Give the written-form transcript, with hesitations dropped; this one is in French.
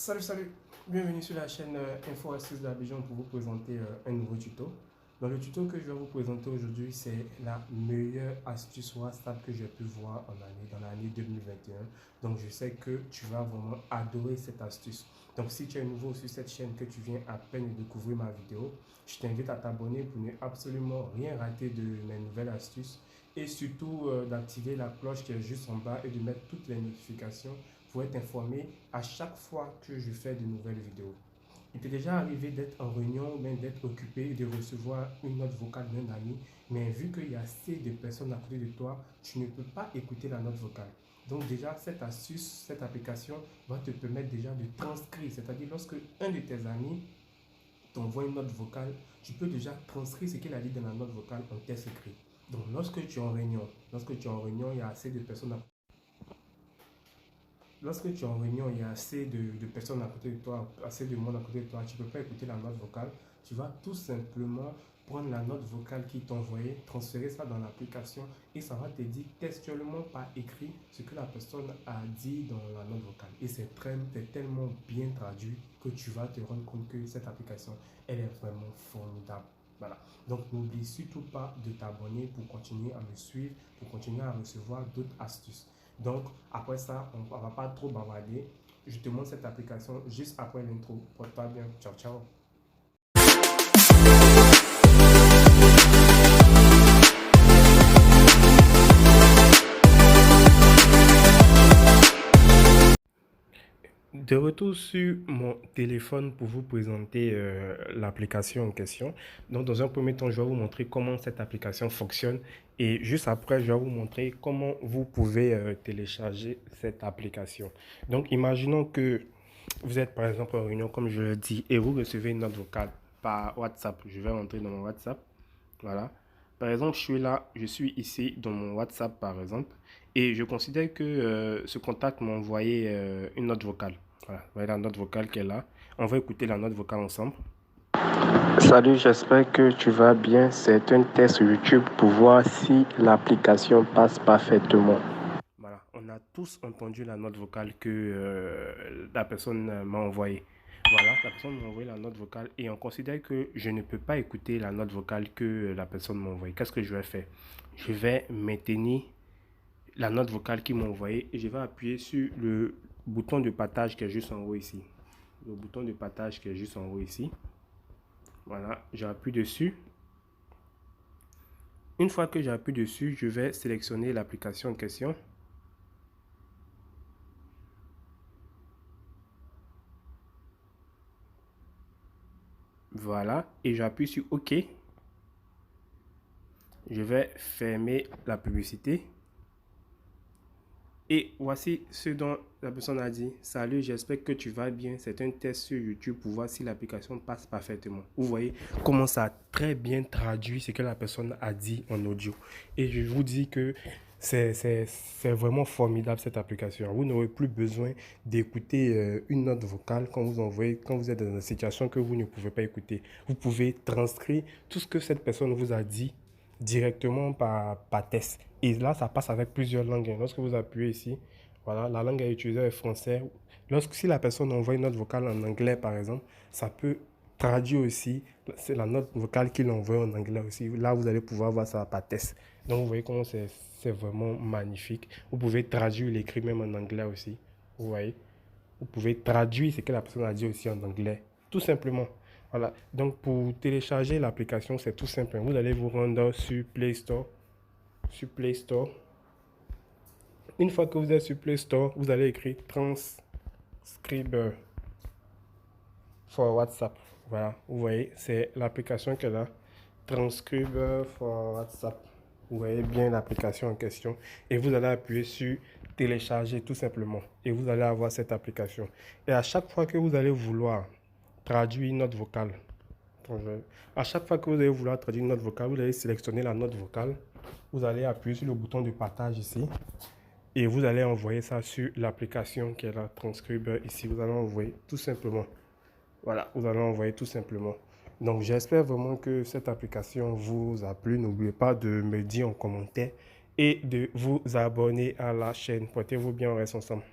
Salut, bienvenue sur la chaîne Info Astuces d'Abidjan pour vous présenter un nouveau tuto. Dans le tuto que je vais vous présenter aujourd'hui, c'est la meilleure astuce WhatsApp que j'ai pu voir dans l'année 2021. Donc je sais que tu vas vraiment adorer cette astuce. Donc si tu es nouveau sur cette chaîne, que tu viens à peine de découvrir ma vidéo, je t'invite à t'abonner pour ne absolument rien rater de mes nouvelles astuces. Et surtout d'activer la cloche qui est juste en bas et de mettre toutes les notifications pour être informé à chaque fois que je fais de nouvelles vidéos. Il t'est déjà arrivé d'être en réunion ou bien d'être occupé et de recevoir une note vocale d'un ami, mais vu qu'il y a assez de personnes à côté de toi, tu ne peux pas écouter la note vocale. Donc déjà, cette astuce, cette application va te permettre déjà de transcrire, c'est-à-dire lorsque un de tes amis t'envoie une note vocale, tu peux déjà transcrire ce qu'il a dit dans la note vocale en texte écrit. Donc lorsque tu es en réunion, il y a assez de personnes Lorsque tu es en réunion, il y a assez de personnes à côté de toi, assez de monde à côté de toi, tu ne peux pas écouter la note vocale. Tu vas tout simplement prendre la note vocale qui t'a envoyée, transférer ça dans l'application et ça va te dire textuellement par écrit ce que la personne a dit dans la note vocale. Et c'est tellement bien traduit que tu vas te rendre compte que cette application, elle est vraiment formidable. Voilà. Donc n'oublie surtout pas de t'abonner pour continuer à me suivre, pour continuer à recevoir d'autres astuces. Donc, après ça, on ne va pas trop bavarder. Je te montre cette application juste après l'intro. Porte-toi bien. Ciao, ciao. De retour sur mon téléphone pour vous présenter l'application en question. Donc, dans un premier temps, je vais vous montrer comment cette application fonctionne. Et juste après, je vais vous montrer comment vous pouvez télécharger cette application. Donc, imaginons que vous êtes par exemple en réunion, comme je le dis, et vous recevez une note vocale par WhatsApp. Je vais rentrer dans mon WhatsApp. Voilà. Par exemple, je suis ici dans mon WhatsApp, par exemple, et je considère que ce contact m'a envoyé une note vocale. Voilà, vous voyez la note vocale qui est là. On va écouter la note vocale ensemble. Salut, j'espère que tu vas bien. C'est un test YouTube pour voir si l'application passe parfaitement. Voilà, on a tous entendu la note vocale que la personne m'a envoyée. Voilà, la personne m'a envoyé la note vocale et on considère que je ne peux pas écouter la note vocale que la personne m'a envoyée. Qu'est-ce que je vais faire? Je vais maintenir la note vocale qu'ils m'ont envoyée et je vais appuyer sur le bouton de partage qui est juste en haut ici. Le bouton de partage qui est juste en haut ici. Voilà, j'appuie dessus. Une fois que j'appuie dessus, je vais sélectionner l'application en question. Voilà, et j'appuie sur OK. Je vais fermer la publicité. Et voici ce dont la personne a dit. Salut, j'espère que tu vas bien. C'est un test sur YouTube pour voir si l'application passe parfaitement. Vous voyez comment ça a très bien traduit ce que la personne a dit en audio. Et je vous dis que c'est vraiment formidable cette application. Vous n'aurez plus besoin d'écouter une note vocale quand vous êtes dans une situation que vous ne pouvez pas écouter. Vous pouvez transcrire tout ce que cette personne vous a dit directement par test. Et là, ça passe avec plusieurs langues. Lorsque vous appuyez ici, voilà, la langue à utiliser est français. Si la personne envoie une note vocale en anglais, par exemple, ça peut traduire aussi. C'est la note vocale qu'il envoie en anglais aussi. Là, vous allez pouvoir voir ça par test. Donc, vous voyez comment c'est vraiment magnifique. Vous pouvez traduire l'écrit même en anglais aussi. Vous voyez. Vous pouvez traduire ce que la personne a dit aussi en anglais. Tout simplement. Voilà. Donc, pour télécharger l'application, c'est tout simple. Vous allez vous rendre sur Play Store. Une fois que vous êtes sur Play Store, vous allez écrire Transcriber for WhatsApp. Voilà, vous voyez, c'est l'application que là, Transcriber for WhatsApp. Vous voyez bien l'application en question. Et vous allez appuyer sur télécharger tout simplement. Et vous allez avoir cette application. Et à chaque fois que vous allez vouloir traduire une note vocale, à chaque fois que vous allez vouloir traduire une note vocale, vous allez sélectionner la note vocale. Vous allez appuyer sur le bouton de partage ici. Et vous allez envoyer ça sur l'application qui est la Transcriber ici. Vous allez envoyer tout simplement. Voilà, vous allez envoyer tout simplement. Donc, j'espère vraiment que cette application vous a plu. N'oubliez pas de me dire en commentaire et de vous abonner à la chaîne. Portez-vous bien, on reste ensemble.